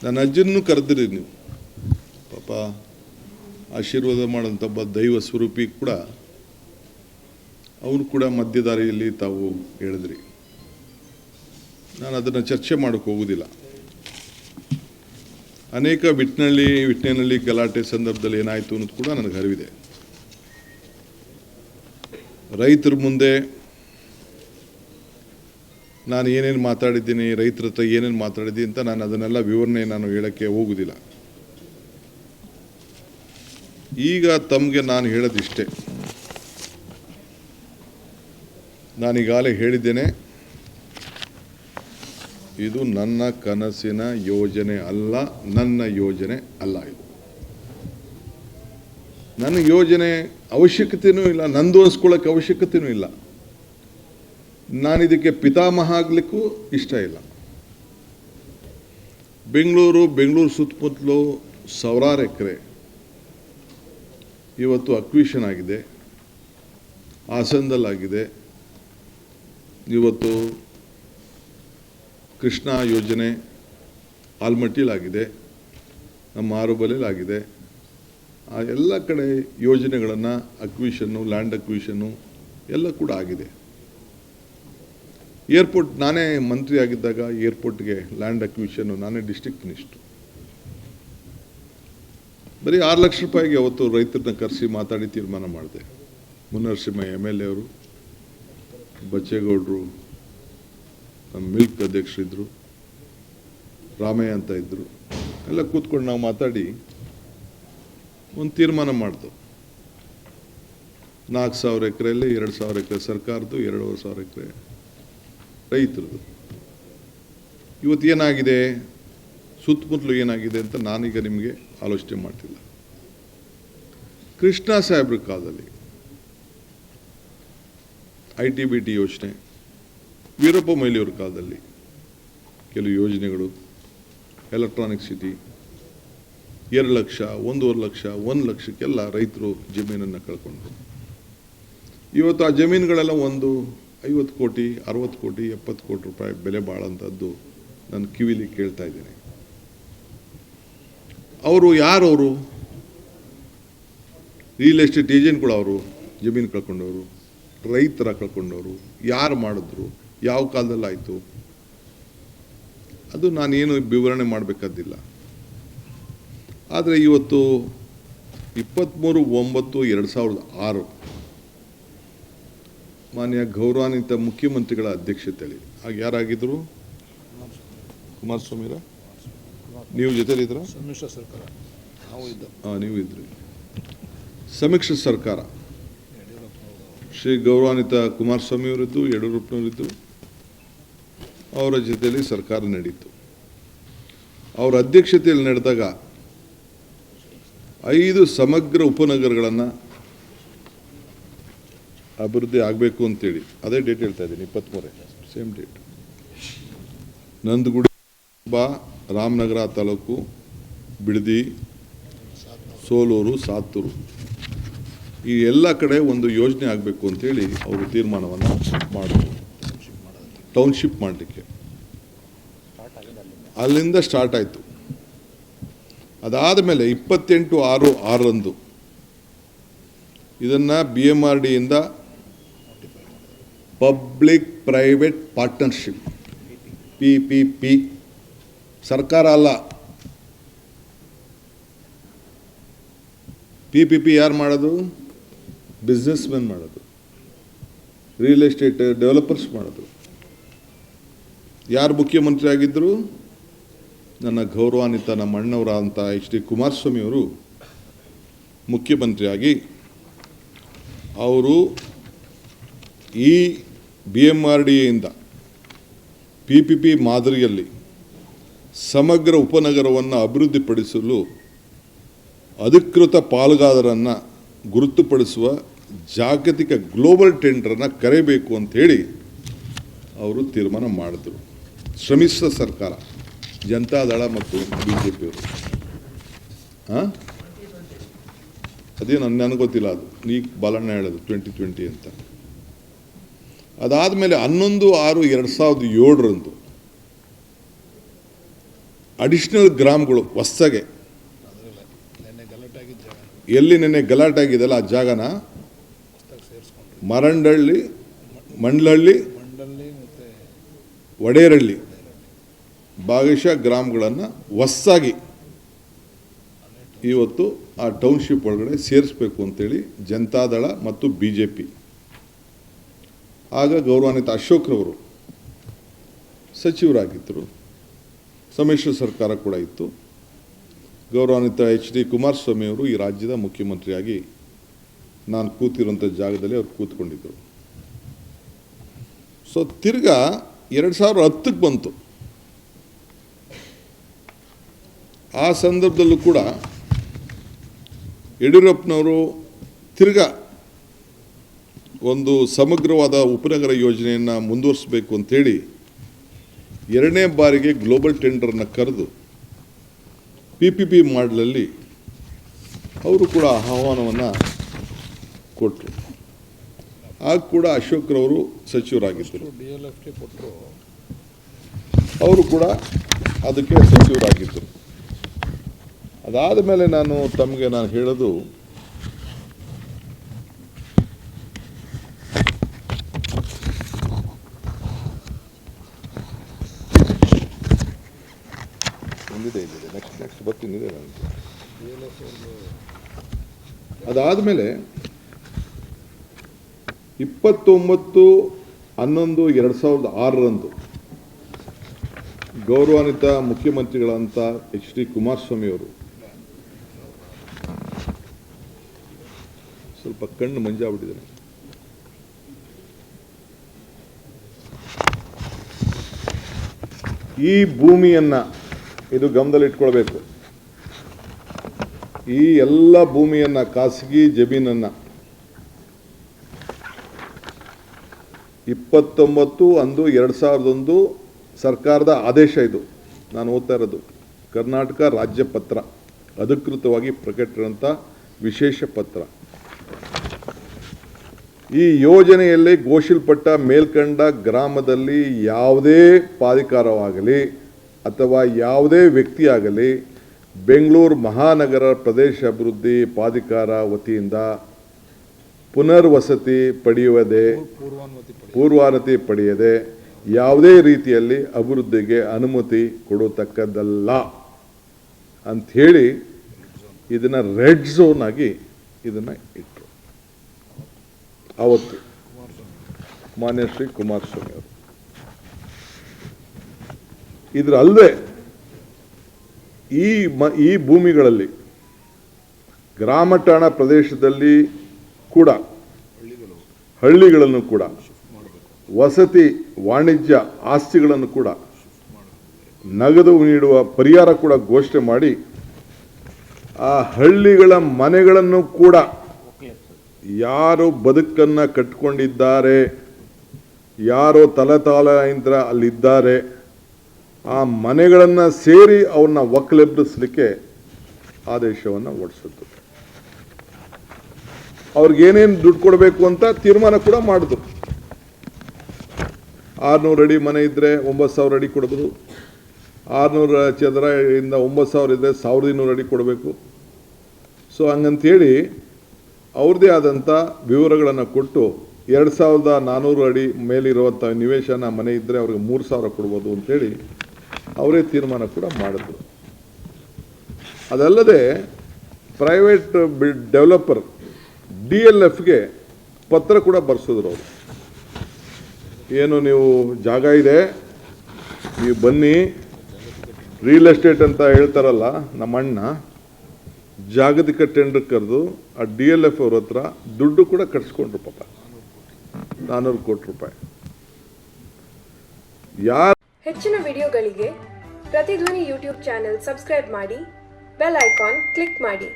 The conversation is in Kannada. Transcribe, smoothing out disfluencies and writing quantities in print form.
ನನ್ನ ಅಜ್ಜನೂ ಕರೆದಿರಿ ನೀವು, ಪಾಪ ಆಶೀರ್ವಾದ ಮಾಡೋಂಥ ಒಬ್ಬ ದೈವ ಸ್ವರೂಪಿ ಕೂಡ, ಅವನು ಕೂಡ ಮಧ್ಯದಾರಿಯಲ್ಲಿ ತಾವು ಹೇಳಿದ್ರಿ. ನಾನು ಅದನ್ನು ಚರ್ಚೆ ಮಾಡೋಕ್ಕೆ ಹೋಗೋದಿಲ್ಲ. ಅನೇಕ ವಿಟ್ನೆನಲ್ಲಿ ಗಲಾಟೆ ಸಂದರ್ಭದಲ್ಲಿ ಏನಾಯಿತು ಅನ್ನೋದು ಕೂಡ ನನಗೆ ಅರಿವಿದೆ. ರೈತರ ಮುಂದೆ ನಾನು ಏನೇನು ಮಾತಾಡಿದ್ದೀನಿ, ರೈತರ ಹತ್ರ ಏನೇನು ಮಾತಾಡಿದ್ದೀನಿ ಅಂತ ನಾನು ಅದನ್ನೆಲ್ಲ ವಿವರಣೆ ಹೇಳೋಕ್ಕೆ ಹೋಗೋದಿಲ್ಲ. ಈಗ ತಮಗೆ ನಾನು ಹೇಳೋದಿಷ್ಟೇ, ನಾನೀಗಾಗಲೇ ಹೇಳಿದ್ದೇನೆ, ಇದು ನನ್ನ ಕನಸಿನ ಯೋಜನೆ ಅಲ್ಲ, ನನ್ನ ಯೋಜನೆ ಅಲ್ಲ. ಇದು ನನ್ನ ಯೋಜನೆ ಅವಶ್ಯಕತೆಯೂ ಇಲ್ಲ, ನಂದು ಅನಿಸ್ಕೊಳ್ಳೋಕ್ಕೆ ಅವಶ್ಯಕತೆಯೂ ಇಲ್ಲ. ನಾನಿದಕ್ಕೆ ಪಿತಾಮಹ ಆಗಲಿಕ್ಕೂ ಇಷ್ಟ ಇಲ್ಲ. ಬೆಂಗಳೂರು ಸುತ್ತಮುತ್ತಲು ಸಾವಿರಾರು ಎಕರೆ ಇವತ್ತು ಅಕ್ವಿಷನ್ ಆಗಿದೆ, ಹಾಸನದಲ್ಲಾಗಿದೆ, ಇವತ್ತು ಕೃಷ್ಣ ಯೋಜನೆ ಆಲ್ಮಟ್ಟಿಲಾಗಿದೆ, ನಮ್ಮ ಆರುಬಲೆಲಾಗಿದೆ. ಆ ಎಲ್ಲ ಕಡೆ ಯೋಜನೆಗಳನ್ನು ಅಕ್ವಿಷನ್ನು, ಲ್ಯಾಂಡ್ ಅಕ್ವಿಷನ್ನು ಎಲ್ಲ ಕೂಡ ಆಗಿದೆ. ಏರ್ಪೋರ್ಟ್ ನಾನೇ ಮಂತ್ರಿ ಆಗಿದ್ದಾಗ ಏರ್ಪೋರ್ಟ್ಗೆ ಲ್ಯಾಂಡ್ ಅಕ್ವಿಷನ್ನು ನಾನೇ ಡಿಸ್ಟ್ರಿಕ್ಟ್ ಮಿನಿಸ್ಟ್ರು. ಬರೀ 6 ಲಕ್ಷ ರೂಪಾಯಿಗೆ ಅವತ್ತು ರೈತರನ್ನ ಕರೆಸಿ ಮಾತಾಡಿ ತೀರ್ಮಾನ ಮಾಡಿದೆ. ಮುನ್ನರಸಿಂಹ MLA ಅವರು, ಬಚ್ಚೇಗೌಡರು, ನಮ್ಮ ಮಿಲ್ಕ್ ಅಧ್ಯಕ್ಷರಿದ್ದರು, ರಾಮಯ್ಯ ಅಂತ ಇದ್ದರು, ಎಲ್ಲ ಕೂತ್ಕೊಂಡು ನಾವು ಮಾತಾಡಿ ಒಂದು ತೀರ್ಮಾನ ಮಾಡಿದ್ದು. 4,000 ಎಕರೆಯಲ್ಲಿ 2,000 ಎಕರೆ ಸರ್ಕಾರದ್ದು, 2,500 ಎಕರೆ ರೈತರದ್ದು. ಇವತ್ತು ಏನಾಗಿದೆ, ಸುತ್ತಮುತ್ತಲು ಏನಾಗಿದೆ ಅಂತ ನಾನೀಗ ನಿಮಗೆ ಆಲೋಚನೆ ಮಾಡ್ತಿಲ್ಲ. ಕೃಷ್ಣ ಸಾಹೇಬ್ರ ಕಾಲದಲ್ಲಿ ITBT ಯೋಜನೆ, ವೀರಪ್ಪ ಮೊಯ್ಲಿಯವ್ರ ಕಾಲದಲ್ಲಿ ಕೆಲವು ಯೋಜನೆಗಳು, ಎಲೆಕ್ಟ್ರಾನಿಕ್ ಸಿಟಿ, 2 ಲಕ್ಷ, 1.5 ಲಕ್ಷ, 1 ಲಕ್ಷಕ್ಕೆಲ್ಲ ರೈತರು ಜಮೀನನ್ನು ಕಳ್ಕೊಂಡ್ರು. ಇವತ್ತು ಆ ಜಮೀನುಗಳೆಲ್ಲ ಒಂದು 50 ಕೋಟಿ, 60 ಕೋಟಿ, 70 ಕೋಟಿ ರೂಪಾಯಿ ಬೆಲೆ ಬಾಳಂಥದ್ದು ನಾನು ಕಿವಿಲಿ ಕೇಳ್ತಾ ಇದ್ದೀನಿ. ಅವರು ಯಾರವರು? ರಿಯಲ್ ಎಸ್ಟೇಟ್ ಏಜೆಂಟ್ಗಳು. ಅವರು ಜಮೀನು ಕಳ್ಕೊಂಡವರು, ರೈತರ ಕಳ್ಕೊಂಡವರು. ಯಾರು ಮಾಡಿದ್ರು, ಯಾವ ಕಾಲದಲ್ಲಿ ಆಯಿತು, ಅದು ನಾನೇನು ವಿವರಣೆ ಮಾಡಬೇಕಾದಿಲ್ಲ. ಆದರೆ ಇವತ್ತು 23/9/2006 ಮಾನ್ಯ ಗೌರವಾನ್ವಿತ ಮುಖ್ಯಮಂತ್ರಿಗಳ ಅಧ್ಯಕ್ಷತೆಯಲ್ಲಿ, ಆಗ ಯಾರಾಗಿದ್ದರು? ಕುಮಾರಸ್ವಾಮಿರ, ನೀವು ಜೊತೆಲಿದ್ರ? ಸಮ್ಮಿಶ್ರ ಸರ್ಕಾರ. ನೀವು ಇದ್ರಿ. ಸಮ್ಮಿಶ್ರ ಸರ್ಕಾರ, ಶ್ರೀ ಗೌರವಾನ್ವಿತ ಕುಮಾರಸ್ವಾಮಿಯವರಿದ್ದು, ಯಡಿಯೂರಪ್ಪನವರಿದ್ದು, ಅವರ ಜೊತೆಯಲ್ಲಿ ಸರ್ಕಾರ ನಡೀತು. ಅವರ ಅಧ್ಯಕ್ಷತೆಯಲ್ಲಿ ನಡೆದಾಗ 5 ಸಮಗ್ರ ಉಪನಗರಗಳನ್ನು ಅಭಿವೃದ್ಧಿ ಆಗಬೇಕು ಅಂತೇಳಿ, ಅದೇ ಡೇಟ್ ಹೇಳ್ತಾ ಇದ್ದೀನಿ, 23 ಸೇಮ್ ಡೇಟ್. ನಂದಗುಡಿ, ರಾಮನಗರ ತಾಲೂಕು, ಬಿಡದಿ, ಸೋಲೂರು, ಸಾತೂರು, ಈ ಎಲ್ಲ ಕಡೆ ಒಂದು ಯೋಜನೆ ಆಗಬೇಕು ಅಂತೇಳಿ ಅವರು ತೀರ್ಮಾನವನ್ನು ಮಾಡಿದ್ರು. ಟೌನ್ಶಿಪ್ ಮಾಡಲಿಕ್ಕೆ ಅಲ್ಲಿಂದ ಸ್ಟಾರ್ಟ್ ಆಯಿತು. ಅದಾದ ಮೇಲೆ 28/6/6 ಇದನ್ನು BMRDಯಿಂದ ಪಬ್ಲಿಕ್ ಪ್ರೈವೇಟ್ ಪಾರ್ಟ್ನರ್ಶಿಪ್, PPP, ಸರ್ಕಾರ ಅಲ್ಲ. PPP ಯಾರು ಮಾಡೋದು? ಬಿಸ್ನೆಸ್ ಮೆನ್ ಮಾಡೋದು, ರಿಯಲ್ ಎಸ್ಟೇಟ್ ಡೆವಲಪರ್ಸ್ ಮಾಡೋದು. ಯಾರು ಮುಖ್ಯಮಂತ್ರಿ ಆಗಿದ್ದರು? ನನ್ನ ಗೌರವಾನ್ವಿತ ನಮ್ಮ ಅಣ್ಣವರ ಅಂತ HD ಕುಮಾರಸ್ವಾಮಿಯವರು ಮುಖ್ಯಮಂತ್ರಿಯಾಗಿ ಅವರು ಈ BMRDಯಿಂದ PPP ಮಾದರಿಯಲ್ಲಿ ಸಮಗ್ರ ಉಪನಗರವನ್ನು ಅಭಿವೃದ್ಧಿಪಡಿಸಲು ಅಧಿಕೃತ ಪಾಲುದಾರರನ್ನು ಗುರುತುಪಡಿಸುವ ಜಾಗತಿಕ ಗ್ಲೋಬಲ್ ಟೆಂಡರನ್ನು ಕರೆಯಬೇಕು ಅಂಥೇಳಿ ಅವರು ತೀರ್ಮಾನ ಮಾಡಿದ್ರು. ಶ್ರಮಿಸಿದ ಸರ್ಕಾರ, ಜನತಾದಳ ಮತ್ತು BJPಯವರು. ಅದೇ ನನಗೆ ಗೊತ್ತಿಲ್ಲ, ಅದು ಈಗ ಬಾಲಣ್ಣ ಹೇಳೋದು 2020 ಅಂತ. ಅದಾದಮೇಲೆ 11/6/2007 ಅಡಿಷನಲ್ ಗ್ರಾಮಗಳು ಹೊಸಗೆ ಎಲ್ಲಿ ನೆನ್ನೆ ಗಲಾಟೆ ಆಗಿದೆಯಲ್ಲ ಆ ಜಾಗನ ಮರಂಡಳ್ಳಿ, ಮಂಡ್ಲಹಳ್ಳಿ, ವಡೇರಳ್ಳಿ ಭಾಗಶಃ ಗ್ರಾಮಗಳನ್ನು ಹೊಸದಾಗಿ ಇವತ್ತು ಆ ಟೌನ್ಶಿಪ್ ಒಳಗಡೆ ಸೇರಿಸಬೇಕು ಅಂತೇಳಿ ಜನತಾದಳ ಮತ್ತು BJP. ಆಗ ಗೌರವಾನ್ವಿತ ಅಶೋಕ್ರವರು ಸಚಿವರಾಗಿದ್ದರು, ಸಮ್ಮಿಶ್ರ ಸರ್ಕಾರ ಕೂಡ ಇತ್ತು. ಗೌರವಾನ್ವಿತ HD ಕುಮಾರಸ್ವಾಮಿ ಅವರು ಈ ರಾಜ್ಯದ ಮುಖ್ಯಮಂತ್ರಿಯಾಗಿ ನಾನು ಕೂತಿರುವಂಥ ಜಾಗದಲ್ಲಿ ಅವ್ರು ಕೂತ್ಕೊಂಡಿದ್ದರು. ಸೊ ತಿರ್ಗಾ 2010ಕ್ಕೆ ಬಂತು. ಆ ಸಂದರ್ಭದಲ್ಲೂ ಕೂಡ ಯಡಿಯೂರಪ್ಪನವರು ತಿರ್ಗಾ ಒಂದು ಸಮಗ್ರವಾದ ಉಪನಗರ ಯೋಜನೆಯನ್ನು ಮುಂದುವರಿಸಬೇಕು ಅಂತೇಳಿ 2ನೇ ಬಾರಿಗೆ ಗ್ಲೋಬಲ್ ಟೆಂಡರ್ನ ಕರೆದು PPP ಮಾಡಲಲ್ಲಿ ಅವರು ಕೂಡ ಆಹ್ವಾನವನ್ನು ಕೊಟ್ಟರು. ಆಗ ಕೂಡ ಅಶೋಕ್ರವರು ಸಚಿವರಾಗಿದ್ದರು, ಅವರು ಕೂಡ ಅದಕ್ಕೆ ಸಚಿವರಾಗಿದ್ದರು. ಅದಾದ ಮೇಲೆ ನಾನು ಹೇಳೋದು, ನೆಕ್ಸ್ಟ್ ಬರ್ತೀನಿ. ಅದಾದ ಮೇಲೆ 29/11/2006 ಗೌರವಾನ್ವಿತ ಮುಖ್ಯಮಂತ್ರಿಗಳಂತ HD ಕುಮಾರಸ್ವಾಮಿ ಅವರು ಸ್ವಲ್ಪ ಕಣ್ಣು ಮಂಜಾಗ್ಬಿಟ್ಟಿದ್ದಾರೆ. ಈ ಭೂಮಿಯನ್ನು ಇದು ಗಮನದಲ್ಲಿಟ್ಕೊಳ್ಬೇಕು. ಈ ಎಲ್ಲ ಭೂಮಿಯನ್ನು, ಖಾಸಗಿ ಜಮೀನನ್ನು 29/11/2001 ಸರ್ಕಾರದ ಆದೇಶ, ಇದು ನಾನು ಓದ್ತಾ ಇರೋದು ಕರ್ನಾಟಕ ರಾಜ್ಯ ಪತ್ರ, ಅಧಿಕೃತವಾಗಿ ಪ್ರಕಟಿಸಿದಂಥ ವಿಶೇಷ ಪತ್ರ. ಈ ಯೋಜನೆಯಲ್ಲಿ ಘೋಷಿಸಲ್ಪಟ್ಟ ಮೇಲ್ಕಂಡ ಗ್ರಾಮದಲ್ಲಿ ಯಾವುದೇ ಪ್ರಾಧಿಕಾರವಾಗಲಿ ಅಥವಾ ಯಾವುದೇ ವ್ಯಕ್ತಿಯಾಗಲಿ ಬೆಂಗಳೂರು ಮಹಾನಗರ ಪ್ರದೇಶ ಅಭಿವೃದ್ಧಿ ಪ್ರಾಧಿಕಾರ ವತಿಯಿಂದ ಪುನರ್ವಸತಿ ಪೂರ್ವಾನುಮತಿ ಪಡೆಯದೆ ಯಾವುದೇ ರೀತಿಯಲ್ಲಿ ಅಭಿವೃದ್ಧಿಗೆ ಅನುಮತಿ ಕೊಡತಕ್ಕದ್ದಲ್ಲ ಅಂಥೇಳಿ ಇದನ್ನು ರೆಡ್ ಝೋನ್ ಆಗಿ ಇದನ್ನು ಇಟ್ಟರು ಆವತ್ತು ಮಾನ್ಯ ಶ್ರೀ ಕುಮಾರಸ್ವಾಮಿ ಅವರು. ಇದರ ಅಲ್ಲದೆ ಈ ಭೂಮಿಗಳಲ್ಲಿ ಗ್ರಾಮ ಠಾಣಾ ಪ್ರದೇಶದಲ್ಲಿ ಕೂಡ ಹಳ್ಳಿಗಳನ್ನು ಕೂಡ ವಸತಿ ವಾಣಿಜ್ಯ ಆಸ್ತಿಗಳನ್ನು ಕೂಡ ನಗದು ನೀಡುವ ಪರಿಹಾರ ಕೂಡ ಘೋಷಣೆ ಮಾಡಿ ಆ ಹಳ್ಳಿಗಳ ಮನೆಗಳನ್ನು ಕೂಡ ಯಾರು ಬದುಕನ್ನು ಕಟ್ಟಿಕೊಂಡಿದ್ದಾರೆ, ಯಾರೋ ತಲೆತಾಲೆಯಿಂದ ಅಲ್ಲಿದ್ದಾರೆ, ಆ ಮನೆಗಳನ್ನು ಸೇರಿ ಅವನ್ನ ಒಕ್ಕಲೆಬ್ಬಿಸಲಿಕ್ಕೆ ಆದೇಶವನ್ನು ಹೊರಡಿಸಿದ್ರು. ಅವ್ರಿಗೇನೇನು ದುಡ್ಡು ಕೊಡಬೇಕು ಅಂತ ತೀರ್ಮಾನ ಕೂಡ ಮಾಡಿದ್ರು. 600 ಅಡಿ ಮನೆ ಇದ್ದರೆ 9,000 ಅಡಿ ಕೊಡ್ಬೋದು, 600 ಚದರ ಇಂದ 9,000 ಇದ್ದರೆ 1,200 ಅಡಿ ಕೊಡಬೇಕು. ಸೊ ಹಂಗಂತೇಳಿ ಅವ್ರದ್ದೇ ಆದಂಥ ವಿವರಗಳನ್ನು ಕೊಟ್ಟು 2,400 ಅಡಿ ಮೇಲಿರುವಂಥ ನಿವೇಶನ ಮನೆ ಇದ್ದರೆ ಅವ್ರಿಗೆ 3,000 ಕೊಡ್ಬೋದು ಅಂತೇಳಿ ಅವರೇ ತೀರ್ಮಾನ ಕೂಡ ಮಾಡಿದ್ರು. ಅದಲ್ಲದೆ ಪ್ರೈವೇಟ್ ಡೆವಲಪರ್ DLFಗೆ ಪತ್ರ ಕೂಡ ಬರೆಸಿದ್ರು. ಅವರು ಏನು ನೀವು ಜಾಗ ಇದೆ, ನೀವು ಬನ್ನಿ, ರಿಯಲ್ ಎಸ್ಟೇಟ್ ಅಂತ ಹೇಳ್ತಾರಲ್ಲ ನಮ್ಮ ಅಣ್ಣ, ಜಾಗತಿಕ ಟೆಂಡರ್ ಕರೆದು ಆ DLF ಅವ್ರ ಹತ್ರ ದುಡ್ಡು ಕೂಡ ಕಟ್ಸ್ಕೊಂಡ್ರು ಪಾಪ, 400 ಕೋಟಿ ರೂಪಾಯಿ. ಹೆಚ್ಚಿನ ವಿಡಿಯೋಗಳಿಗೆ ಪ್ರತಿಧ್ವನಿ ಯೂಟ್ಯೂಬ್ ಚಾನೆಲ್ ಸಬ್ಸ್ಕ್ರೈಬ್ ಮಾಡಿ, ಬೆಲ್ ಐಕಾನ್ ಕ್ಲಿಕ್ ಮಾಡಿ.